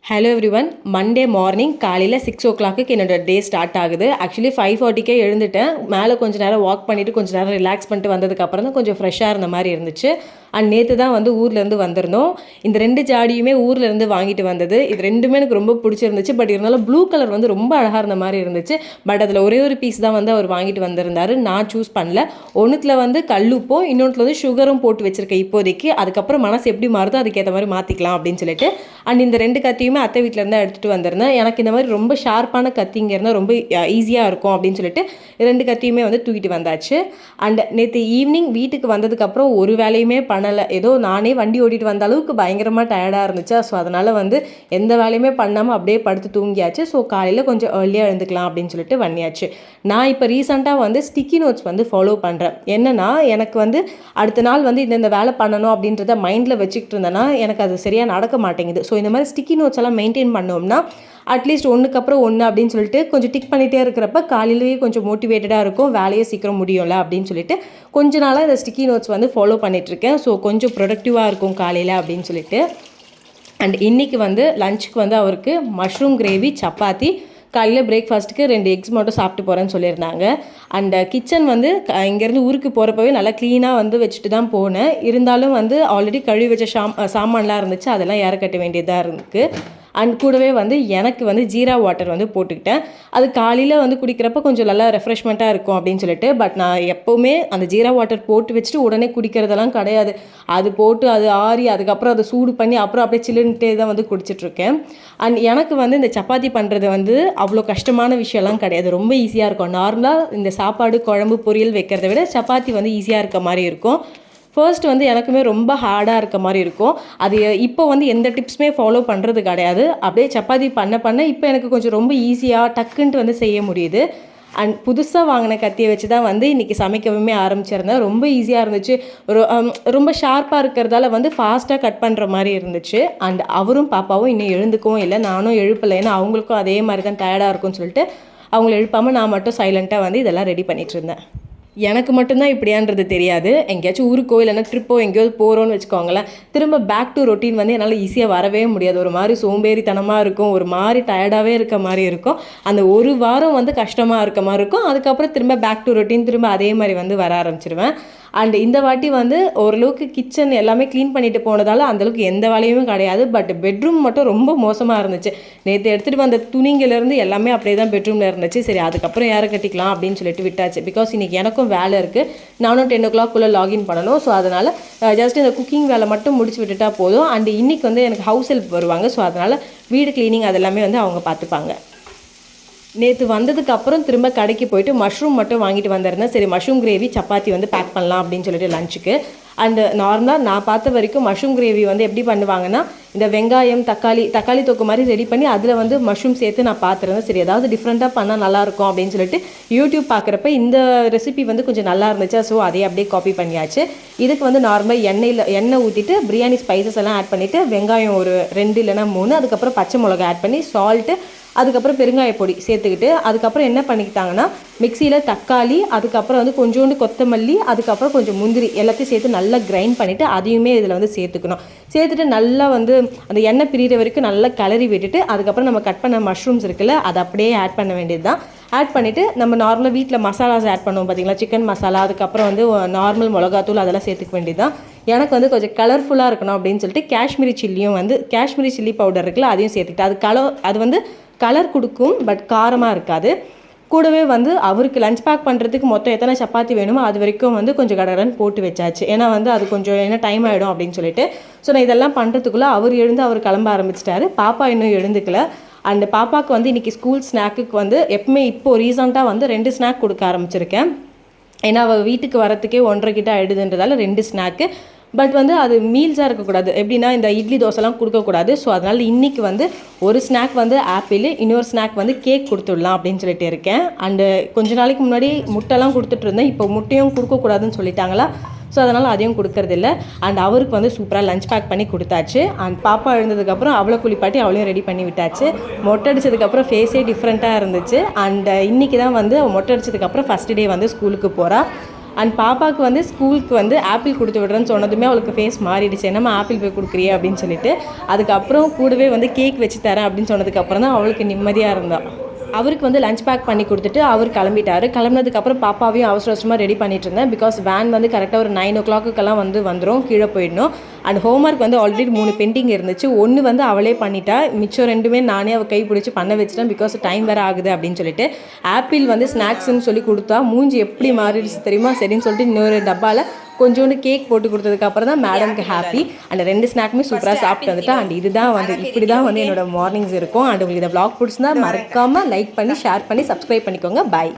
Hello everyone. Monday morning காலையில் 6 o'clock என்னோட day start ஆகுது. ஆக்சுவலி 5:40 எழுந்துட்டேன். மேலே கொஞ்சம் நேரம் வாக் பண்ணிவிட்டு கொஞ்சம் நேரம் ரிலாக்ஸ் பண்ணிட்டு வந்ததுக்கப்புறம் தான் கொஞ்சம் ஃப்ரெஷ்ஷாக இருந்த மாதிரி இருந்துச்சு. அண்ட் நேற்று தான் வந்து ஊர்லேருந்து வந்திருந்தோம். இந்த 2 ஜாடியுமே ஊர்லேருந்து வாங்கிட்டு வந்தது. இது ரெண்டுமே எனக்கு ரொம்ப பிடிச்சிருந்துச்சு. பட் இருந்தாலும் ப்ளூ கலர் வந்து ரொம்ப அழகாக இருந்த மாதிரி இருந்துச்சு. பட் அதில் ஒரே ஒரு பீஸ் தான் வந்து அவர் வாங்கிட்டு வந்திருந்தார். நான் சூஸ் பண்ணல. ஒன்றுத்தில் வந்து கல்லுப்பும் இன்னொன்றுல வந்து சுகரும் போட்டு வச்சுருக்கேன் இப்போதைக்கு. அதுக்கப்புறம் மனசு எப்படி மாறுதோ அதுக்கேற்ற மாதிரி மாற்றிக்கலாம் அப்படின்னு சொல்லிட்டு. அண்ட் இந்த 2 கத்தியுமே அத்தை வீட்டில் இருந்தால் எடுத்துகிட்டு வந்திருந்தேன். எனக்கு இந்த மாதிரி ரொம்ப ஷார்ப்பான கத்திங்க இருந்தால் ரொம்ப ஈஸியாக இருக்கும் அப்படின்னு சொல்லிட்டு 2 கத்தியுமே வந்து தூக்கிட்டு வந்தாச்சு. அண்ட் நேற்று ஈவினிங் வீட்டுக்கு வந்ததுக்கப்புறம் ஒரு வேலையுமே பண்ணலை. ஏதோ நானே வண்டி ஓட்டிகிட்டு வந்த அளவுக்கு பயங்கரமாக டயர்டாக இருந்துச்சு. ஸோ அதனால் வந்து எந்த வேலையுமே பண்ணாமல் அப்படியே படுத்து தூங்கியாச்சு. ஸோ காலையில் கொஞ்சம் ஏர்லியாக எழுந்துக்கலாம் அப்படின்னு சொல்லிட்டு பண்ணியாச்சு. நான் இப்போ ரீசெண்டாக வந்து ஸ்டிக்கி நோட்ஸ் வந்து ஃபாலோ பண்ணுறேன். என்னென்னா எனக்கு வந்து அடுத்த நாள் வந்து இந்த வேலை பண்ணணும் அப்படின்றத மைண்டில் வச்சுக்கிட்டு இருந்தேன்னா எனக்கு அது சரியாக நடக்க மாட்டேங்குது. ஸோ இந்த மாதிரி ஸ்டிக்கி நோட்ஸ் எல்லாம் மெயின்டைன் பண்ணோம்னா அட்லீஸ்ட் ஒன்றுக்கு அப்புறம் ஒன்று அப்படின்னு சொல்லிட்டு கொஞ்சம் டிக் பண்ணிகிட்டே இருக்கிறப்ப காலையிலேயே கொஞ்சம் மோட்டிவேட்டடாக இருக்கும், வேலையை சீக்கிரம் முடியும்ல அப்படின்னு சொல்லிட்டு கொஞ்ச நாளாக இந்த ஸ்டிக்கி நோட்ஸ் வந்து ஃபாலோ பண்ணிகிட்ருக்கேன். ஸோ கொஞ்சம் ப்ரொடக்டிவாக இருக்கும் காலையில் அப்படின்னு சொல்லிட்டு. அண்ட் இன்றைக்கி வந்து லஞ்சுக்கு வந்து அவருக்கு மஷ்ரூம் கிரேவி, சப்பாத்தி, காலையில் பிரேக்ஃபாஸ்ட்டுக்கு 2 எக்ஸ் மட்டும் சாப்பிட்டு போகிறேன்னு சொல்லியிருந்தாங்க. அண்ட் கிச்சன் வந்து இங்கேருந்து ஊருக்கு போகிறப்பவே நல்லா க்ளீனாக வந்து வச்சுட்டு தான் போனேன். இருந்தாலும் வந்து ஆல்ரெடி கழுவி வச்ச சாமான்லாம் இருந்துச்சு, அதெல்லாம் ஏற கட்ட வேண்டியதாக இருக்குது. அண்ட் கூடவே வந்து எனக்கு வந்து ஜீரா வாட்டர் வந்து போட்டுக்கிட்டேன். அது காலையில் வந்து குடிக்கிறப்ப கொஞ்சம் நல்லா ரெஃப்ரெஷ்மெண்ட்டாக இருக்கும் அப்படின்னு சொல்லிட்டு. பட் நான் எப்போவுமே அந்த ஜீரா வாட்டர் போட்டு வச்சுட்டு உடனே குடிக்கிறதெல்லாம் கிடையாது. அது போட்டு அது ஆறி அதுக்கப்புறம் அதை சூடு பண்ணி அப்புறம் அப்படியே சில்லுன்ட்டே தான் வந்து குடிச்சிட்ருக்கேன். அண்ட் எனக்கு வந்து இந்த சப்பாத்தி பண்ணுறது வந்து அவ்வளோ கஷ்டமான விஷயம்லாம் கிடையாது, ரொம்ப ஈஸியாக இருக்கும். நார்மலாக இந்த சாப்பாடு, குழம்பு, பொரியல் வைக்கிறத விட சப்பாத்தி வந்து ஈஸியாக இருக்க மாதிரி இருக்கும். ஃபர்ஸ்ட் வந்து எனக்குமே ரொம்ப ஹார்டாக இருக்க மாதிரி இருக்கும். அது இப்போ வந்து எந்த டிப்ஸுமே ஃபாலோ பண்ணுறது கிடையாது. அப்படியே சப்பாத்தி பண்ண இப்போ எனக்கு கொஞ்சம் ரொம்ப ஈஸியாக டக்குன்ட்டு வந்து செய்ய முடியுது. அண்ட் புதுசாக வாங்கின கத்தியை வச்சு தான் வந்து இன்றைக்கி சமைக்கவுமே ஆரம்பிச்சிருந்தேன். ரொம்ப ஈஸியாக இருந்துச்சு. ரொம்ப ஷார்ப்பாக இருக்கிறதால வந்து ஃபாஸ்ட்டாக கட் பண்ணுற மாதிரி இருந்துச்சு. அண்ட் அவரும் பாப்பாவும் இன்னும் எழுந்துக்கவும் இல்லை, நானும் எழுப்பலை. ஏன்னா அவங்களுக்கும் அதே மாதிரி தான் டயர்டாக இருக்கும்னு சொல்லிட்டு அவங்கள எழுப்பாமல் நான் மட்டும் சைலண்ட்டாக வந்து இதெல்லாம் ரெடி பண்ணிகிட்டு இருந்தேன். எனக்கு மட்டும்தான் இப்படியான்றது தெரியாது. எங்கேயாச்சும் ஊருக்கோ இல்லைன்னா ட்ரிப்போ எங்கேயாவது போகிறோன்னு வச்சுக்கோங்களேன், திரும்ப பேக் டு ரொட்டீன் வந்து என்னால் ஈஸியாக வரவே முடியாது. ஒரு மாதிரி சோம்பேறித்தனமாக இருக்கும், ஒரு மாதிரி டயர்டாகவே இருக்க மாதிரி இருக்கும். அந்த ஒரு வாரம் வந்து கஷ்டமாக இருக்க மாதிரி இருக்கும். அதுக்கப்புறம் திரும்ப பேக் டு ரொட்டீன் திரும்ப அதே மாதிரி வந்து வர ஆரம்பிச்சிருவேன். அண்ட் இந்த வாட்டி வந்து ஓரளவுக்கு கிச்சன் எல்லாமே க்ளீன் பண்ணிட்டு போனதால் அந்தளவுக்கு எந்த வேலையுமே கிடையாது. பட் பெட்ரூம் மட்டும் ரொம்ப மோசமாக இருந்துச்சு. நேற்று எடுத்துகிட்டு வந்த துணிங்கிலேருந்து எல்லாமே அப்படியே தான் பெட்ரூமில் இருந்துச்சு. சரி அதுக்கப்புறம் யாரை கட்டிக்கலாம் அப்படின்னு சொல்லிட்டு விட்டாச்சு. பிகாஸ் இன்றைக்கி எனக்கும் வேலை இருக்குது, நானும் 10 o'clock லாகின் பண்ணணும். ஸோ அதனால் ஜஸ்ட் இந்த குக்கிங் வேலை மட்டும் முடிச்சு விட்டுட்டா போதும். அண்ட் இன்றைக்கி வந்து எனக்கு ஹவுஸ் ஹெல்ப் வருவாங்க. ஸோ அதனால் வீடு க்ளீனிங் அதெல்லாமே வந்து அவங்க பார்த்துப்பாங்க. நேற்று வந்ததுக்கு அப்புறம் திரும்ப கடைக்கு போயிட்டு மஷ்ரூம் மட்டும் வாங்கிட்டு வந்திருந்தேன். சரி மஷ்ரூம் கிரேவி, சப்பாத்தி வந்து பேக் பண்ணலாம் அப்படின்னு சொல்லிட்டு லஞ்சுக்கு. அண்டு நார்மலாக நான் பார்த்த வரைக்கும் மஷ்ரூம் கிரேவி வந்து எப்படி பண்ணுவாங்கன்னா, இந்த வெங்காயம், தக்காளி தொக்கு மாதிரி ரெடி பண்ணி அதில் வந்து மஷ்ரூம் சேர்த்து நான் பார்த்துருந்தேன். சரி ஏதாவது டிஃப்ரெண்ட்டாக பண்ணால் நல்லாயிருக்கும் அப்படின்னு சொல்லிட்டு யூடியூப் பார்க்குறப்ப இந்த ரெசிபி வந்து கொஞ்சம் நல்லா இருந்துச்சு. ஸோ அதே அப்படியே காப்பி பண்ணியாச்சு. இதுக்கு வந்து நார்மலாக எண்ணெய் ஊற்றிட்டு பிரியாணி ஸ்பைசஸ் எல்லாம் ஆட் பண்ணிவிட்டு வெங்காயம் ஒரு 2 இல்லைனா 3, அதுக்கப்புறம் பச்சை மிளகா ஆட் பண்ணி சால்ட்டு, அதுக்கப்புறம் பெருங்காய பொடி சேர்த்துக்கிட்டு அதுக்கப்புறம் என்ன பண்ணிக்கிட்டாங்கன்னா மிக்சியில் தக்காளி, அதுக்கப்புறம் வந்து கொஞ்சோண்டு கொத்தமல்லி, அதுக்கப்புறம் கொஞ்சம் முந்திரி எல்லாத்தையும் சேர்த்து நல்லா கிரைண்ட் பண்ணிவிட்டு அதையுமே இதில் வந்து சேர்த்துக்கணும். சேர்த்துட்டு நல்லா வந்து அந்த எண்ணெய் பிரிகிற வரைக்கும் நல்லா கிளறி விட்டுட்டு அதுக்கப்புறம் நம்ம கட் பண்ண மஷ்ரூம்ஸ் இருக்குல்ல அதை அப்படியே ஆட் பண்ண வேண்டியது தான். ஆட் பண்ணிவிட்டு நம்ம நார்மலாக வீட்டில் மசாலாஸ் ஆட் பண்ணுவோம் பார்த்தீங்களா, சிக்கன் மசாலா, அதுக்கப்புறம் வந்து நார்மல் மிளகாத்தூள் அதெல்லாம் சேர்த்துக்க வேண்டியது தான். எனக்கு வந்து கொஞ்சம் கலர்ஃபுல்லாக இருக்கணும் அப்படின்னு சொல்லிட்டு காஷ்மீரி சில்லி பவுடர் இருக்குல்ல அதையும் சேர்த்துக்கிட்டு அது வந்து கலர் கொடுக்கும், பட் காரமாக இருக்காது. கூடவே வந்து அவருக்கு லஞ்ச் பேக் பண்ணுறதுக்கு மொத்தம் எத்தனை சப்பாத்தி வேணுமோ அது வரைக்கும் வந்து கொஞ்சம் கடகடன்னு போட்டு வச்சாச்சு. ஏன்னா வந்து அது கொஞ்சம் டைம் ஆகிடும் அப்படின்னு சொல்லிட்டு. ஸோ நான் இதெல்லாம் பண்ணுறதுக்குள்ளே அவர் கிளம்ப ஆரம்பிச்சிட்டாரு. பாப்பா இன்னும் எழுந்துக்கல. அண்ட் பாப்பாவுக்கு வந்து இன்றைக்கி ஸ்கூல் ஸ்நாக்குக்கு வந்து எப்பவுமே இப்போது ரீசெண்டாக வந்து 2 ஸ்நாக் கொடுக்க ஆரம்பிச்சிருக்கேன். ஏன்னா அவள் வீட்டுக்கு வரத்துக்கே 1:30 கிட்ட ஆகிடுதுன்றதால 2 ஸ்நாக்கு. பட் வந்து அது மீல்ஸாக இருக்கக்கூடாது, எப்படின்னா இந்த இட்லி தோசைலாம் கொடுக்கக்கூடாது. ஸோ அதனால் இன்றைக்கி வந்து ஒரு ஸ்நாக் வந்து ஆப்பிள், இன்னொரு ஸ்நாக் வந்து கேக் கொடுத்துடலாம் அப்படின்னு சொல்லிட்டு இருக்கேன். அண்டு கொஞ்ச நாளைக்கு முன்னாடி முட்டைலாம் கொடுத்துட்டு இருந்தேன். இப்போ முட்டையும் கொடுக்கக்கூடாதுன்னு சொல்லிட்டாங்களா, ஸோ அதனால் அதையும் கொடுக்கறதில்ல. அண்ட் அவருக்கு வந்து சூப்பராக லஞ்ச் பேக் பண்ணி கொடுத்தாச்சு. அண்ட் பாப்பா எழுந்ததுக்கப்புறம் அவளை குளிப்பாட்டி அவளையும் ரெடி பண்ணி விட்டாச்சு. மொட்டை அடித்ததுக்கப்புறம் ஃபேஸே டிஃப்ரெண்ட்டாக இருந்துச்சு. அண்ட் இன்றைக்கி தான் வந்து மொட்டை அடித்ததுக்கப்புறம் ஃபஸ்ட் டே வந்து ஸ்கூலுக்கு போகிறா. அண்ட் பாப்பாவுக்கு வந்து ஸ்கூலுக்கு வந்து ஆப்பிள் கொடுத்து விடுறேன்னு சொன்னதுமே அவளுக்கு ஃபேஸ் மாறிடுச்சு, என்னம்மா ஆப்பிள் போய் கொடுக்குறியே அப்படின்னு சொல்லிட்டு. அதுக்கப்புறம் கூடவே வந்து கேக் வச்சு தரேன் அப்படின்னு சொன்னதுக்கப்புறம் தான் அவளுக்கு நிம்மதியாக இருந்தாள். அவருக்கு வந்து லஞ்ச் பேக் பண்ணி கொடுத்துட்டு அவர் கிளம்பிட்டார். கிளம்புனதுக்கப்புறம் பாப்பாவையும் அவசர அவசரமாக ரெடி பண்ணிட்டு இருந்தேன். பிகாஸ் வேன் வந்து கரெக்டாக ஒரு 9 o'clock வந்துடும், கீழே போயிடணும். அண்ட் ஹோம்ஒர்க் வந்து ஆல்ரெடி 3 பெண்டிங் இருந்துச்சு. ஒன்று வந்து அவளே பண்ணிட்டா, மிச்சம் 2மே நானே அவள் கை பிடிச்சி பண்ண வச்சுட்டேன். பிகாஸ் டைம் வேறு ஆகுது அப்படின்னு சொல்லிட்டு. ஆப்பிள் வந்து ஸ்நாக்ஸ்ன்னு சொல்லி கொடுத்தா மூஞ்சி எப்படி மாறிடுச்சு தெரியுமா? சரின்னு சொல்லிட்டு இன்னொரு டப்பாவில் கொஞ்சோண்டு கேக் போட்டு கொடுத்ததுக்கப்புறம் தான் மேடம்க்கு ஹாப்பி. அண்ட் 2 ஸ்நாக்குமே சூப்பராக சாப்பிட்டு வந்துட்டா. அண்ட் இதுதான் வந்து இப்படி தான் வந்து என்னோட மார்னிங்ஸ் இருக்கும். அண்ட் உங்களுக்கு இந்த vlog பிடிச்சிருந்தா மறக்காமல் லைக் பண்ணி ஷேர் பண்ணி சப்ஸ்கிரைப் பண்ணிக்கோங்க. பாய்.